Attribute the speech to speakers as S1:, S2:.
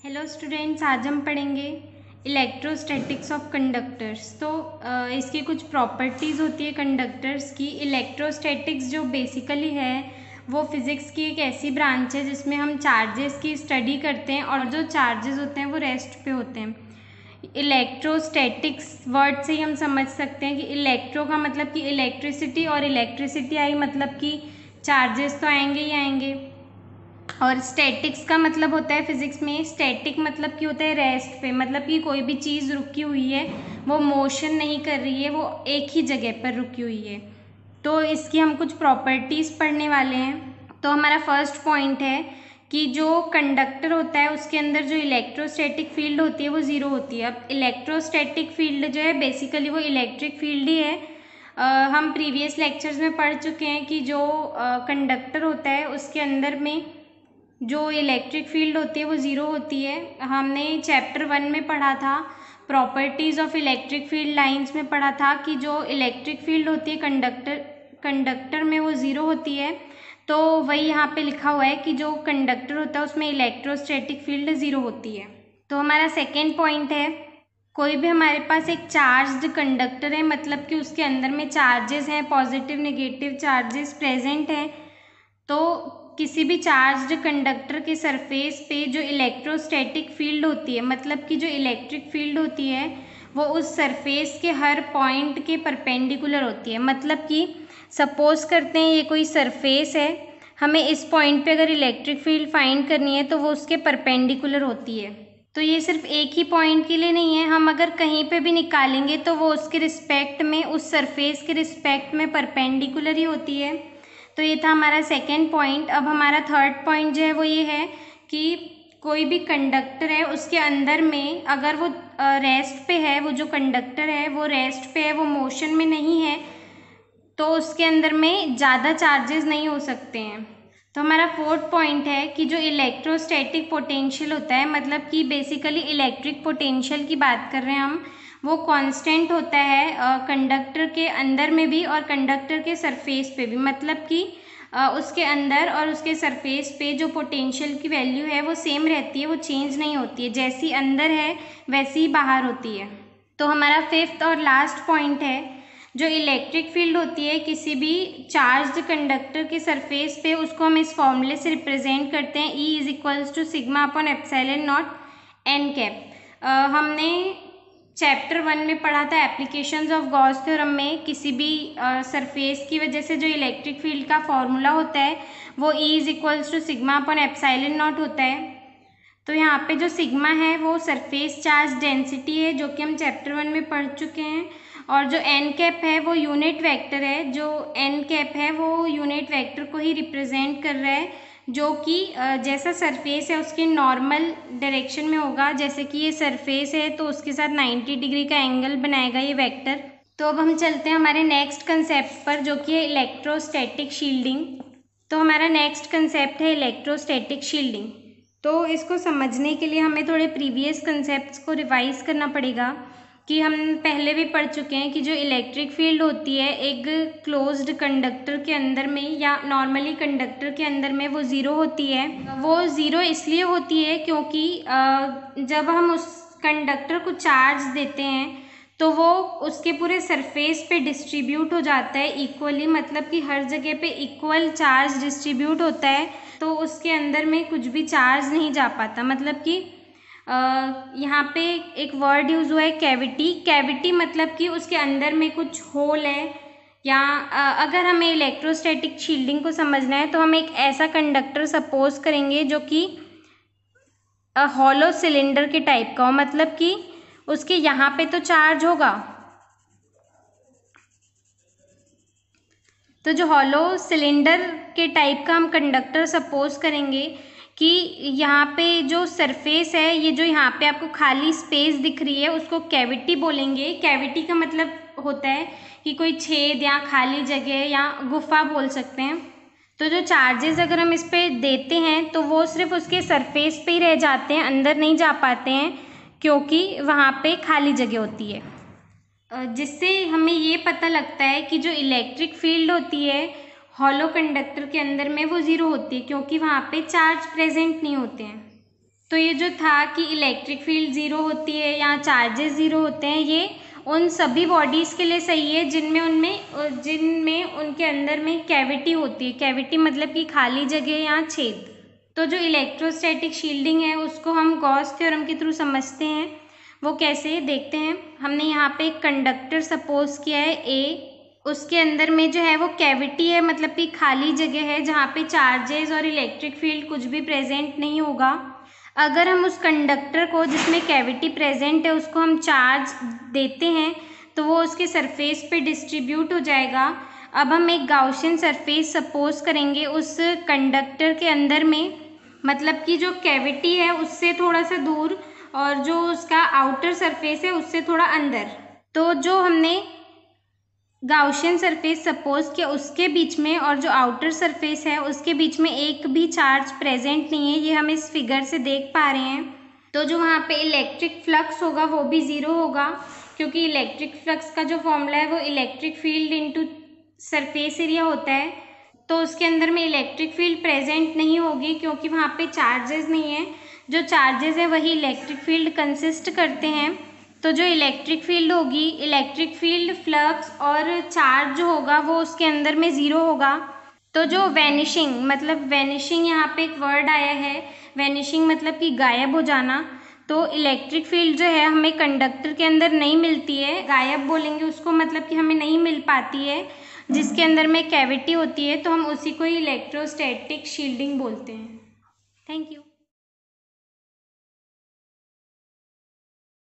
S1: Hello students, आज हम पढ़ेंगे इलेक्ट्रोस्टैटिक्स ऑफ कंडक्टर्स। तो इसकी कुछ प्रॉपर्टीज़ होती है कंडक्टर्स की। इलेक्ट्रोस्टैटिक्स जो बेसिकली है वो फिज़िक्स की एक ऐसी ब्रांच है जिसमें हम चार्जेस की स्टडी करते हैं और जो चार्जेस होते हैं वो रेस्ट पे होते हैं। इलेक्ट्रोस्टैटिक्स वर्ड से ही हम समझ सकते हैं कि इलेक्ट्रो का मतलब कि इलेक्ट्रिसिटी और इलेक्ट्रिसिटी आई मतलब कि चार्जेस तो आएंगे ही आएंगे। और स्टैटिक्स का मतलब होता है फिजिक्स में, स्टैटिक मतलब कि होता है रेस्ट पे, मतलब कि कोई भी चीज़ रुकी हुई है, वो मोशन नहीं कर रही है, वो एक ही जगह पर रुकी हुई है। तो इसकी हम कुछ प्रॉपर्टीज़ पढ़ने वाले हैं। तो हमारा फर्स्ट पॉइंट है कि जो कंडक्टर होता है उसके अंदर जो इलेक्ट्रोस्टैटिक फील्ड होती है वो ज़ीरो होती है। अब इलेक्ट्रोस्टैटिक फील्ड जो है बेसिकली वो इलेक्ट्रिक फील्ड ही है। हम प्रीवियस लेक्चर्स में पढ़ चुके हैं कि जो कंडक्टर होता है उसके अंदर में जो इलेक्ट्रिक फील्ड होती है वो ज़ीरो होती है। हमने चैप्टर 1 में पढ़ा था, properties of electric field lines में पढ़ा था कि जो इलेक्ट्रिक फील्ड होती है कंडक्टर में वो ज़ीरो होती है। तो वही यहाँ पे लिखा हुआ है कि जो कंडक्टर होता है उसमें इलेक्ट्रोस्टैटिक फील्ड ज़ीरो होती है। तो हमारा सेकेंड पॉइंट है, कोई भी हमारे पास एक चार्ज्ड कंडक्टर है, मतलब कि उसके अंदर में चार्जेस हैं, पॉजिटिव नेगेटिव चार्जेस प्रेजेंट हैं। तो किसी भी चार्ज्ड कंडक्टर के सरफेस पे जो इलेक्ट्रोस्टैटिक फील्ड होती है, मतलब कि जो इलेक्ट्रिक फील्ड होती है वो उस सरफेस के हर पॉइंट के परपेंडिकुलर होती है। मतलब कि सपोज करते हैं ये कोई सरफेस है, हमें इस पॉइंट पे अगर इलेक्ट्रिक फील्ड फाइंड करनी है तो वो उसके परपेंडिकुलर होती है। तो ये सिर्फ एक ही पॉइंट के लिए नहीं है, हम अगर कहीं पे भी निकालेंगे तो वो उसके रिस्पेक्ट में, उस सरफेस के रिस्पेक्ट में परपेंडिकुलर ही होती है। तो ये था हमारा सेकेंड पॉइंट। अब हमारा थर्ड पॉइंट जो है वो ये है कि कोई भी कंडक्टर है उसके अंदर में अगर वो रेस्ट पे है, वो जो कंडक्टर है वो रेस्ट पे है, वो मोशन में नहीं है, तो उसके अंदर में ज़्यादा चार्जेस नहीं हो सकते हैं। तो हमारा फोर्थ पॉइंट है कि जो इलेक्ट्रोस्टैटिक पोटेंशियल होता है, मतलब कि बेसिकली इलेक्ट्रिक पोटेंशियल की बात कर रहे हैं हम, वो कांस्टेंट होता है कंडक्टर के अंदर में भी और कंडक्टर के सरफेस पे भी। मतलब कि उसके अंदर और उसके सरफेस पे जो पोटेंशियल की वैल्यू है वो सेम रहती है, वो चेंज नहीं होती है, जैसी अंदर है वैसी ही बाहर होती है। तो हमारा फिफ्थ और लास्ट पॉइंट है, जो इलेक्ट्रिक फील्ड होती है किसी भी चार्ज्ड कंडक्टर के सरफेस पे, उसको हम इस फॉर्मूले से रिप्रेजेंट करते हैं, E is equals to sigma upon epsilon not n cap. हमने चैप्टर 1 में पढ़ा था एप्लीकेशंस ऑफ गॉस थ्योरम में, किसी भी सरफेस की वजह से जो इलेक्ट्रिक फील्ड का फॉर्मूला होता है वो E is equals to sigma upon epsilon not होता है। तो यहाँ पे जो सिग्मा है वो सरफेस चार्ज डेंसिटी है, जो कि हम चैप्टर 1 में पढ़ चुके हैं। और जो एन कैप है वो यूनिट वेक्टर है, जो एन कैप है वो यूनिट वेक्टर को ही रिप्रेजेंट कर रहा है, जो कि जैसा सरफेस है उसके नॉर्मल डायरेक्शन में होगा। जैसे कि ये सरफेस है तो उसके साथ 90 डिग्री का एंगल बनाएगा ये वेक्टर। तो अब हम चलते हैं हमारे नेक्स्ट कंसेप्ट पर, जो कि है इलेक्ट्रोस्टैटिक शील्डिंग। तो हमारा नेक्स्ट कंसेप्ट है इलेक्ट्रोस्टैटिक शील्डिंग। तो इसको समझने के लिए हमें थोड़े प्रीवियस कंसेप्ट्स को रिवाइज करना पड़ेगा कि हम पहले भी पढ़ चुके हैं कि जो इलेक्ट्रिक फील्ड होती है एक क्लोज्ड कंडक्टर के अंदर में या नॉर्मली कंडक्टर के अंदर में वो ज़ीरो होती है। वो ज़ीरो इसलिए होती है क्योंकि जब हम उस कंडक्टर को चार्ज देते हैं तो वो उसके पूरे सरफेस पे डिस्ट्रीब्यूट हो जाता है इक्वली, मतलब कि हर जगह पे इक्वल चार्ज डिस्ट्रीब्यूट होता है, तो उसके अंदर में कुछ भी चार्ज नहीं जा पाता। मतलब कि यहाँ पे एक वर्ड यूज़ हुआ है कैविटी। कैविटी मतलब कि उसके अंदर में कुछ होल है, या अगर हमें इलेक्ट्रोस्टैटिक शील्डिंग को समझना है तो हम एक ऐसा कंडक्टर सपोज करेंगे जो कि हॉलो सिलेंडर के टाइप का हो, मतलब कि उसके यहाँ पे तो चार्ज होगा। तो जो हॉलो सिलेंडर के टाइप का हम कंडक्टर सपोज करेंगे कि यहाँ पे जो सरफेस है, ये जो यहाँ पे आपको खाली स्पेस दिख रही है उसको कैविटी बोलेंगे। कैविटी का मतलब होता है कि कोई छेद या खाली जगह या गुफा बोल सकते हैं। तो जो चार्जेस अगर हम इस पे देते हैं तो वो सिर्फ उसके सरफेस पे ही रह जाते हैं, अंदर नहीं जा पाते हैं, क्योंकि वहाँ पे खाली जगह होती है। जिससे हमें ये पता लगता है कि जो इलेक्ट्रिक फील्ड होती है हॉलो कंडक्टर के अंदर में वो ज़ीरो होती है, क्योंकि वहाँ पे चार्ज प्रेजेंट नहीं होते हैं। तो ये जो था कि इलेक्ट्रिक फील्ड ज़ीरो होती है या चार्जेस ज़ीरो होते हैं, ये उन सभी बॉडीज़ के लिए सही है जिनमें उनके अंदर में कैविटी होती है। कैविटी मतलब कि खाली जगह या छेद। तो जो इलेक्ट्रोस्टैटिक शील्डिंग है उसको हम गॉस थ्योरम के थ्रू समझते हैं। वो कैसे देखते हैं। हमने यहाँ पे एक कंडक्टर सपोज किया है ए, उसके अंदर में जो है वो कैविटी है, मतलब कि खाली जगह है जहाँ पे चार्जेस और इलेक्ट्रिक फील्ड कुछ भी प्रेजेंट नहीं होगा। अगर हम उस कंडक्टर को जिसमें कैविटी प्रेजेंट है उसको हम चार्ज देते हैं तो वो उसके सरफेस पे डिस्ट्रीब्यूट हो जाएगा। अब हम एक गाउसियन सरफेस सपोज करेंगे उस कंडक्टर के अंदर में, मतलब कि जो कैविटी है उससे थोड़ा सा दूर और जो उसका आउटर सरफेस है उससे थोड़ा अंदर। तो जो हमने गाउसियन सरफेस सपोज किया उसके बीच में और जो आउटर सरफेस है उसके बीच में एक भी चार्ज प्रेजेंट नहीं है, ये हम इस फिगर से देख पा रहे हैं। तो जो वहाँ पे इलेक्ट्रिक फ्लक्स होगा वो भी ज़ीरो होगा, क्योंकि इलेक्ट्रिक फ्लक्स का जो फॉर्मूला है वो electric field into surface area होता है। तो उसके अंदर में इलेक्ट्रिक फील्ड प्रेजेंट नहीं होगी क्योंकि वहाँ पे चार्जेस नहीं है। जो चार्जेस है वही इलेक्ट्रिक फील्ड कंसिस्ट करते हैं। तो जो इलेक्ट्रिक फील्ड होगी, इलेक्ट्रिक फील्ड, फ्लक्स और चार्ज जो होगा वो उसके अंदर में ज़ीरो होगा। तो जो वैनिशिंग, मतलब वैनिशिंग यहाँ पे एक वर्ड आया है, वैनिशिंग मतलब कि गायब हो जाना। तो इलेक्ट्रिक फील्ड जो है हमें कंडक्टर के अंदर नहीं मिलती है, गायब बोलेंगे उसको, मतलब कि हमें नहीं मिल पाती है, जिसके अंदर में कैविटी होती है। तो हम उसी को इलेक्ट्रोस्टैटिक शील्डिंग बोलते हैं। Thank you.